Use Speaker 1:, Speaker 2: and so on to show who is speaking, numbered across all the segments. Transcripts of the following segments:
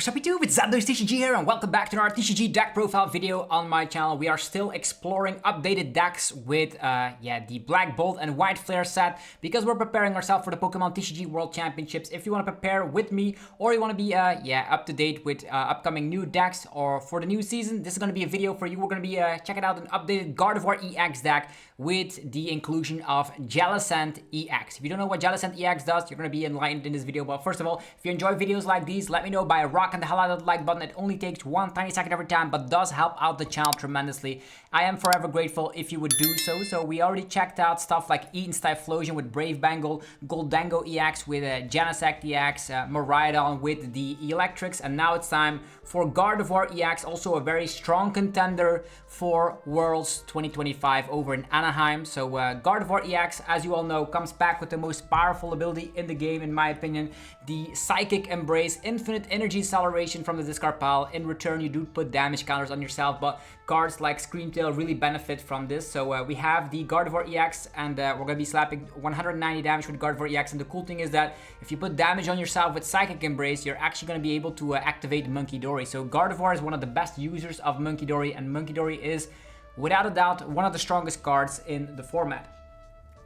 Speaker 1: What's up YouTube, it's TCG here and welcome back to our TCG deck profile video on my channel. We are still exploring updated decks with the Black Bolt and White Flare set because we're preparing ourselves for the Pokemon TCG World Championships. If you want to prepare with me or you want to be up to date with upcoming new decks or for the new season, this is going to be a video for you. We're going to be checking out an updated Gardevoir EX deck with the inclusion of Jellicent EX. If you don't know what Jellicent EX does, you're going to be enlightened in this video. But first of all, if you enjoy videos like these, let me know by rocking the hell out of the like button. It only takes one tiny second every time, but does help out the channel tremendously. I am forever grateful if you would do so. So we already checked out stuff like Eaton's Typhlosion with Brave Bengal, Goldango EX with Genesect EX, Miraidon with the Electrics, and now it's time for Gardevoir EX, also a very strong contender for Worlds 2025 over in Anaheim. So Gardevoir EX, as you all know, comes back with the most powerful ability in the game, in my opinion, the Psychic Embrace, infinite energy acceleration from the discard pile. In return, you do put damage counters on yourself, but cards like Screamtail really benefit from this. So we have the Gardevoir EX, and we're going to be slapping 190 damage with Gardevoir EX. And the cool thing is that if you put damage on yourself with Psychic Embrace, you're actually going to be able to activate Munkidori. So Gardevoir is one of the best users of Munkidori, and Munkidori is, without a doubt, one of the strongest cards in the format.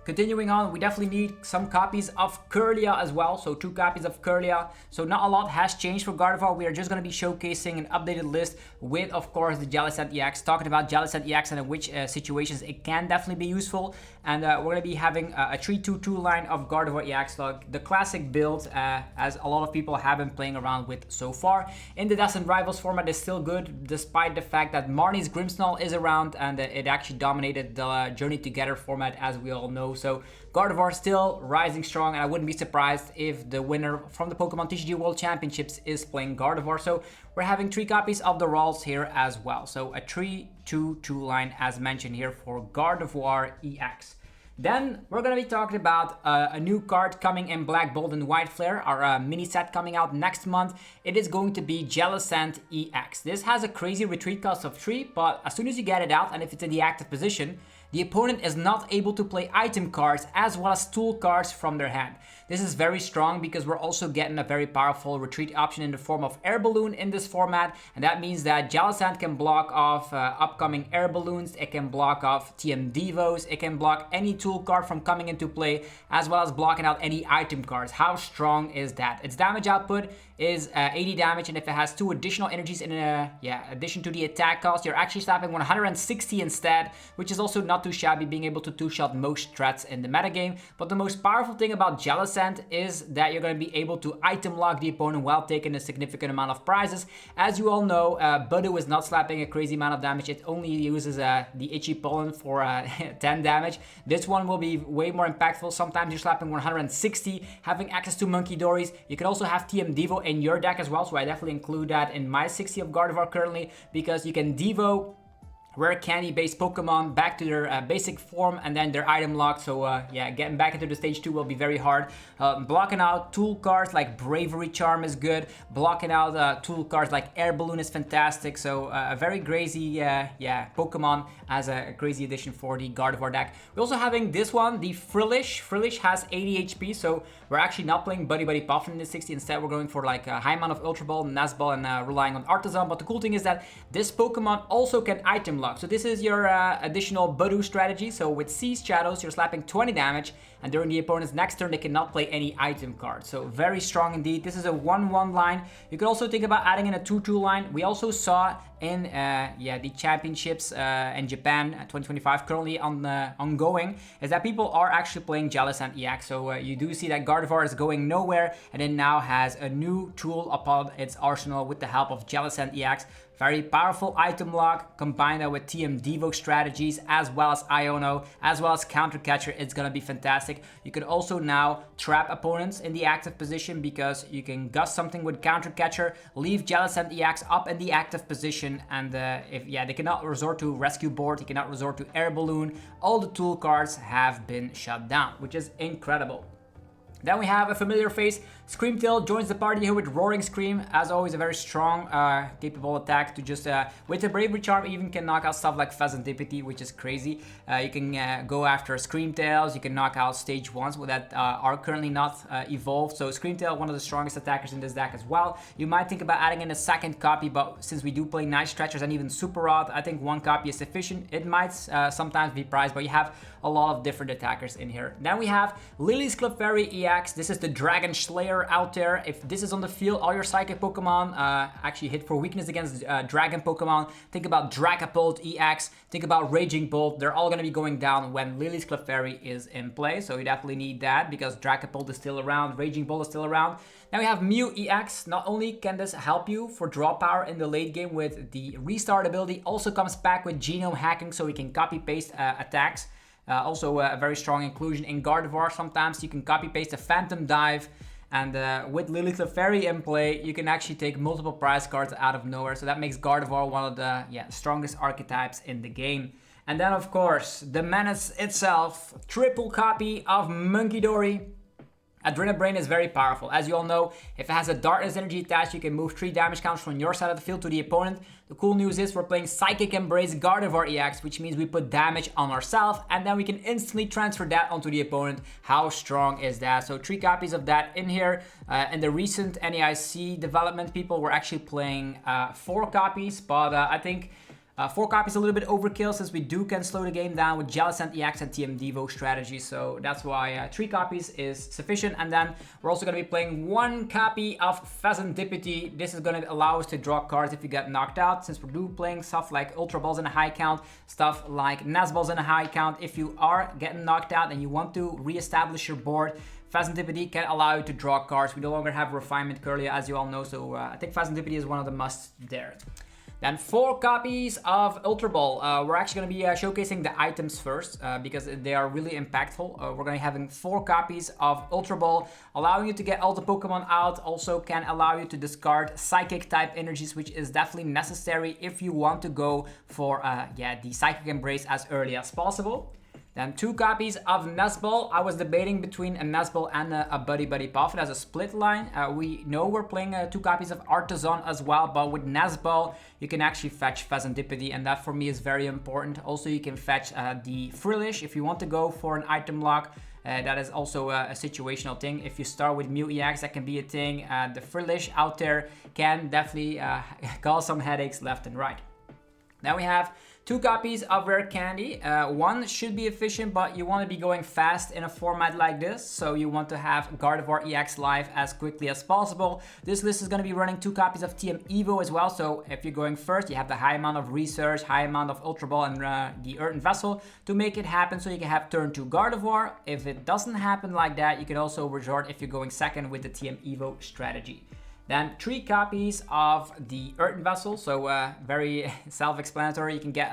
Speaker 1: Continuing on, we definitely need some copies of Kirlia as well, so 2 copies of Kirlia. So not a lot has changed for Gardevoir. We are just going to be showcasing an updated list with, of course, the Jellicent EX, talking about Jellicent EX and in which situations it can definitely be useful. And we're going to be having a 3-2-2 line of Gardevoir EX, like the classic build, as a lot of people have been playing around with so far. In the Destined Rivals format is still good, despite the fact that Marnie's Grimmsnarl is around, and it actually dominated the Journey Together format, as we all know. So Gardevoir still rising strong, and I wouldn't be surprised if the winner from the Pokemon TCG World Championships is playing Gardevoir. So we're having 3 copies of the Ralts here as well. So a 3-2-2 line as mentioned here for Gardevoir EX. Then we're going to be talking about a new card coming in Black Bolt and White Flare, our mini set coming out next month. It is going to be Jellicent EX. This has a crazy retreat cost of 3, but as soon as you get it out and if it's in the active position, the opponent is not able to play item cards as well as tool cards from their hand. This is very strong because we're also getting a very powerful retreat option in the form of Air Balloon in this format, and that means that Jellicent can block off upcoming Air Balloons, it can block off TM Devos, it can block any tool card from coming into play, as well as blocking out any item cards. How strong is that? Its damage output is 80 damage, and if it has 2 additional energies in addition to the attack cost, you're actually slapping 160 instead, which is also not too shabby, being able to 2-shot most threats in the metagame. But the most powerful thing about Jellicent is that you're going to be able to item lock the opponent while taking a significant amount of prizes. As you all know, Budu is not slapping a crazy amount of damage. It only uses the Itchy Pollen for 10 damage. This one will be way more impactful. Sometimes you're slapping 160, having access to Munkidoris. You can also have TM Devo in your deck as well, so I definitely include that in my 60 of Gardevoir currently, because you can Devo rare candy based Pokemon back to their basic form and then their item lock. So getting back into the stage 2 will be very hard. Blocking out tool cards like Bravery Charm is good. Blocking out tool cards like Air Balloon is fantastic. So a very crazy Pokemon as a crazy addition for the Gardevoir deck. We're also having this one, the Frillish. Frillish has 80 HP, so we're actually not playing Buddy Buddy Puffin in the 60. Instead, we're going for like a high amount of Ultra Ball, Nazball, and relying on Artisan. But the cool thing is that this Pokemon also can item lock. So this is your additional Budu strategy. So with Seized Shadows, you're slapping 20 damage, and during the opponent's next turn, they cannot play any item cards. So very strong indeed. This is a 1-1 line. You could also think about adding in a 2-2 line. We also saw in the championships in Japan 2025 currently ongoing, is that people are actually playing Jellicent EX. So you do see that Gardevoir is going nowhere, and it now has a new tool upon its arsenal with the help of Jellicent EX. Very powerful item lock, combine that with TM Devo strategies, as well as Iono, as well as Counter Catcher. It's gonna be fantastic. You can also now trap opponents in the active position because you can gust something with Counter Catcher, leave Jellicent EX up in the active position, and if they cannot resort to Rescue Board, he cannot resort to Air Balloon. All the tool cards have been shut down, which is incredible. Then we have a familiar face Screamtail joins the party here with Roaring Scream. As always, a very strong, capable attack to just, with the Bravery Charm, even can knock out stuff like Pheasantipity, which is crazy. You can go after Screamtails, you can knock out stage 1s that are currently not evolved. So Screamtail, one of the strongest attackers in this deck as well. You might think about adding in a second copy, but since we do play Night Stretchers and even Super Rod, I think one copy is sufficient. It might sometimes be priced, but you have a lot of different attackers in here. Then we have Lillie's Clefairy EX. This is the Dragon Slayer out there. If this is on the field, all your Psychic Pokemon actually hit for weakness against Dragon Pokemon. Think about Dragapult EX. Think about Raging Bolt. They're all going to be going down when Lillie's Clefairy is in play. So you definitely need that because Dragapult is still around. Raging Bolt is still around. Now we have Mew EX. Not only can this help you for draw power in the late game with the restart ability, also comes back with genome hacking so we can copy paste attacks. Also a very strong inclusion in Gardevoir. Sometimes you can copy paste a Phantom Dive, and with Lillie Clefairy in play, you can actually take multiple prize cards out of nowhere. So that makes Gardevoir one of the strongest archetypes in the game. And then of course, the menace itself, triple copy of Munkidori. Adrena Brain is very powerful. As you all know, if it has a Darkness Energy attached, you can move 3 damage counters from your side of the field to the opponent. The cool news is we're playing Psychic Embrace Gardevoir EX, which means we put damage on ourselves, and then we can instantly transfer that onto the opponent. How strong is that? So 3 copies of that in here. In the recent NAIC development, people were actually playing 4 copies, but I think 4 copies a little bit overkill since we can slow the game down with Jellicent EX and TM Devo strategy. So that's why 3 copies is sufficient. And then we're also going to be playing 1 copy of Pheasantipity. This is going to allow us to draw cards if you get knocked out. Since we're playing stuff like Ultra Balls in a high count, stuff like Nest Balls in a high count. If you are getting knocked out and you want to re-establish your board, Pheasantipity can allow you to draw cards. We no longer have Refinement Curlia, as you all know. So I think Pheasantipity is one of the musts there. Then 4 copies of Ultra Ball. We're actually going to be showcasing the items first because they are really impactful. We're going to be having 4 copies of Ultra Ball, allowing you to get all the Pokemon out. Also can allow you to discard Psychic type energies, which is definitely necessary if you want to go for the Psychic Embrace as early as possible. Then 2 copies of Nest Ball. I was debating between a Nest Ball and a Buddy Buddy Puff. It has a split line. We know we're playing 2 copies of Artisan as well, but with Nest Ball, you can actually fetch Pheasantipity, and that for me is very important. Also, you can fetch the Frillish if you want to go for an item lock. That is also a situational thing. If you start with Mew EX, that can be a thing. The Frillish out there can definitely cause some headaches left and right. Then we have 2 copies of Rare Candy. 1 should be efficient, but you want to be going fast in a format like this. So you want to have Gardevoir EX live as quickly as possible. This list is going to be running 2 copies of TM Evo as well. So if you're going first, you have the high amount of research, high amount of Ultra Ball, and the Earthen Vessel to make it happen. So you can have turn 2 Gardevoir. If it doesn't happen like that, you can also resort if you're going second with the TM Evo strategy. Then 3 copies of the Earthen Vessel, so very self-explanatory. You can get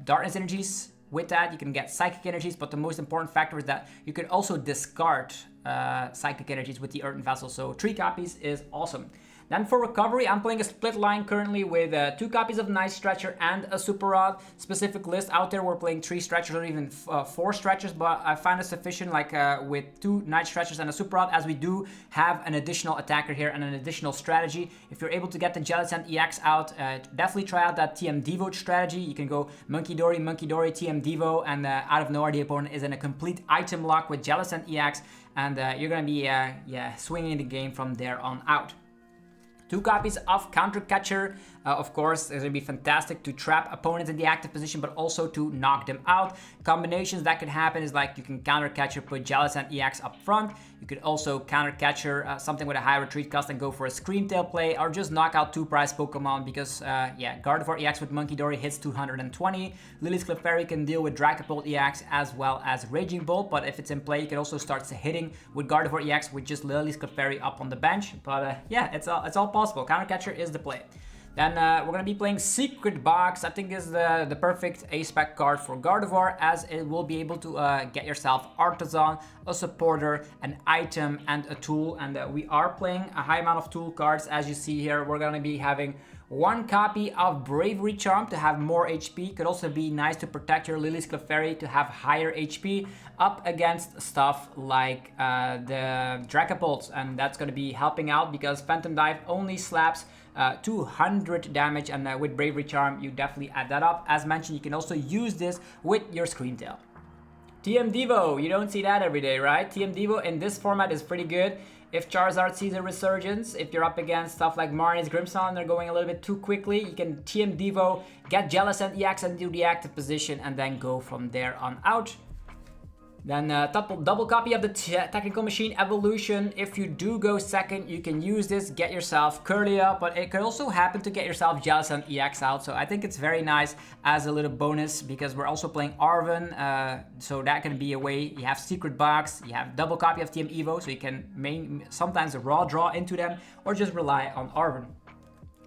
Speaker 1: Darkness Energies with that, you can get Psychic Energies, but the most important factor is that you can also discard Psychic Energies with the Earthen Vessel, so 3 copies is awesome. Then for recovery, I'm playing a split line currently with 2 copies of Night Stretcher and a Super Rod. Specific list out there, we're playing 3 Stretchers or even 4 Stretchers, but I find it sufficient with 2 Night Stretchers and a Super Rod, as we do have an additional attacker here and an additional strategy. If you're able to get the Jellicent EX out, definitely try out that TM Devo strategy. You can go Munkidori, TM Devo, and out of nowhere the opponent is in a complete item lock with Jellicent EX, and you're going to be swinging the game from there on out. 2 copies of Counter Catcher. Of course, it's going to be fantastic to trap opponents in the active position, but also to knock them out. Combinations that can happen is like you can Counter Catcher, put Jellicent EX up front. You could also Counter Catcher something with a high retreat cost and go for a Screamtail play, or just knock out 2 prize Pokemon because, Gardevoir EX with Munkidori hits 220. Lillie's Clefairy can deal with Dragapult EX as well as Raging Bolt, but if it's in play, you can also start hitting with Gardevoir EX with just Lillie's Clefairy up on the bench. But it's all possible. Counter Catcher is the play. Then we're going to be playing Secret Box. I think is the perfect A-spec card for Gardevoir, as it will be able to get yourself Artisan, a supporter, an item, and a tool. And we are playing a high amount of tool cards. As you see here, we're going to be having 1 copy of Bravery Charm to have more HP. Could also be nice to protect your Lillie's Clefairy to have higher HP up against stuff like the Dragapult, and that's going to be helping out because Phantom Dive only slaps 200 damage, and with Bravery Charm you definitely add that up. As mentioned, you can also use this with your Screamtail. TM Devo, you don't see that every day, right? TM Devo in this format is pretty good. If Charizard sees a resurgence, if you're up against stuff like Marnie's Grimmsnarl and they're going a little bit too quickly, you can TM Devo, get Jellicent EX into the active position, and then go from there on out. Then double copy of the Technical Machine Evolution. If you do go second, you can use this, get yourself Curlia, but it could also happen to get yourself Jellicent EX out. So I think it's very nice as a little bonus because we're also playing Arven. So that can be a way. You have Secret Box, you have double copy of TM Evo, so you can sometimes raw draw into them or just rely on Arven.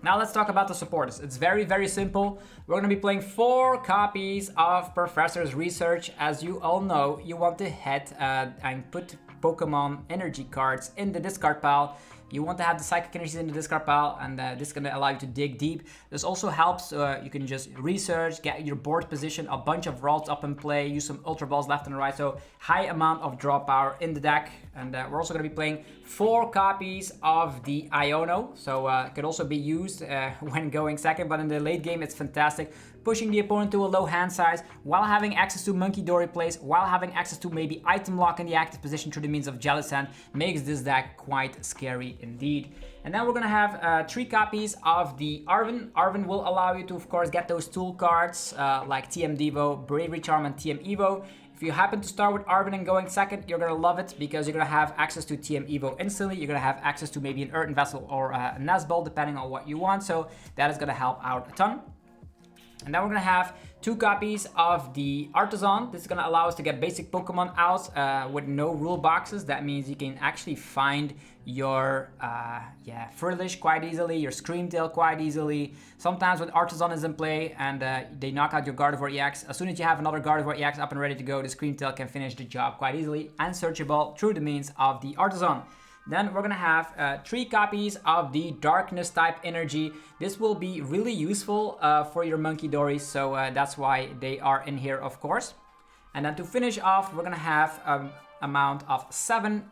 Speaker 1: Now let's talk about the supporters. It's very, very simple. We're going to be playing 4 copies of Professor's Research. As you all know, you want to head and put Pokemon energy cards in the discard pile. You want to have the Psychic Energies in the discard pile, and this is going to allow you to dig deep. This also helps, you can just research, get your board position, a bunch of Ralts up in play, use some Ultra Balls left and right, so high amount of draw power in the deck. And we're also going to be playing 4 copies of the Iono, so it could also be used when going second, but in the late game it's fantastic. Pushing the opponent to a low hand size while having access to Munkidori plays, while having access to maybe item lock in the active position through the means of Jellicent, makes this deck quite scary indeed. And then we're gonna have 3 copies of the Arven. Arven will allow you to, of course, get those tool cards like TM Devo, Bravery Charm, and TM Evo. If you happen to start with Arven and going second, you're gonna love it because you're gonna have access to TM Evo instantly. You're gonna have access to maybe an Earthen Vessel or a Nazball, depending on what you want. So that is gonna help out a ton. And then we're gonna have 2 copies of the Artisan. This is gonna allow us to get basic Pokemon out with no rule boxes. That means you can actually find your Furlish quite easily, your Screamtail quite easily. Sometimes when Artisan is in play and they knock out your Gardevoir EX, as soon as you have another Gardevoir EX up and ready to go, the Screamtail can finish the job quite easily and searchable through the means of the Artisan. Then we're gonna have 3 copies of the Darkness type Energy. This will be really useful for your Munkidori, so that's why they are in here, of course. And then to finish off, we're gonna have an amount of 7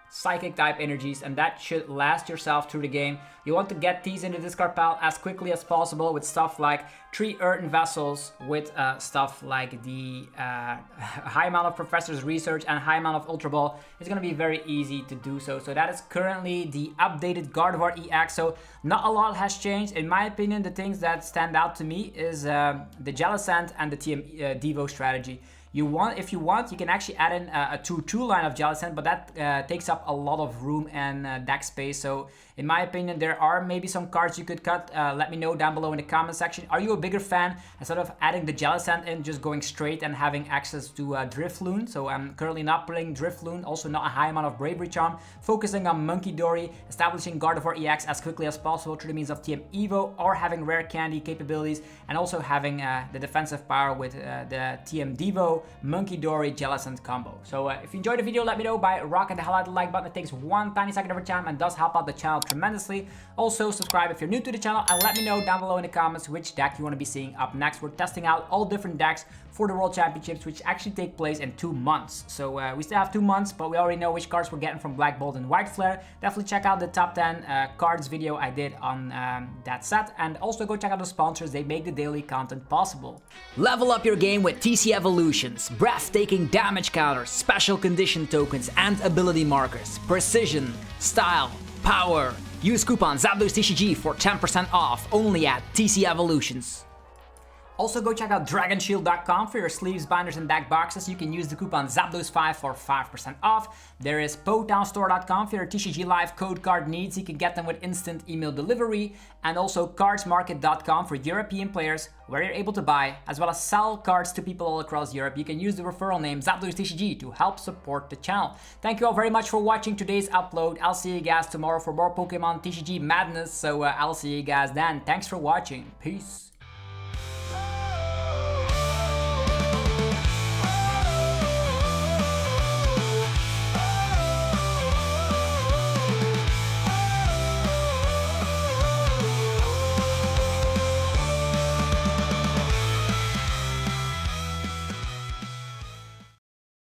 Speaker 1: Psychic type Energies, and that should last yourself through the game. You want to get these in the discard pile as quickly as possible with stuff like 3 Earthen Vessels, with stuff like the high amount of Professor's Research and high amount of Ultra Ball. It's going to be very easy to do so. So that is currently the updated Gardevoir EX. So not a lot has changed. In my opinion, the things that stand out to me is the Jellicent and the TM Devo strategy. If you want, you can actually add in a 2-2 line of Jellicent, but that takes up a lot of room and deck space. So in my opinion, there are maybe some cards you could cut. Let me know down below in the comment section. Are you a bigger fan, instead of adding the Jellicent in, just going straight and having access to Drifloon? So I'm currently not playing Drifloon, also not a high amount of Bravery Charm, focusing on Munkidori, establishing Gardevoir EX as quickly as possible through the means of TM Evo, or having rare candy capabilities, and also having the defensive power with the TM Devo, Munkidori, Jellicent combo. So if you enjoyed the video, let me know by rocking the hell out of the like button. It takes 1 tiny second of your time and does help out the channel tremendously. Also subscribe if you're new to the channel, and let me know down below in the comments which deck you want to be seeing up next. We're testing out all different decks for the World Championships, which actually take place in 2 months. So we still have 2 months, but we already know which cards we're getting from Black Bolt and White Flare. Definitely check out the top 10 cards video I did on that set, and also go check out the sponsors. They make the daily content possible. Level up your game with TC Evolutions. Breathtaking damage counters, special condition tokens, and ability markers. Precision, style, power. Use coupon TCG for 10% off only at TC Evolutions. Also go check out dragonshield.com for your sleeves, binders, and deck boxes. You can use the coupon ZAPDOS5 for 5% off. There is PoTownStore.com for your TCG Live code card needs. You can get them with instant email delivery. And also cardsmarket.com for European players, where you're able to buy as well as sell cards to people all across Europe. You can use the referral name ZAPDOSTCG to help support the channel. Thank you all very much for watching today's upload. I'll see you guys tomorrow for more Pokemon TCG madness. So I'll see you guys then. Thanks for watching. Peace.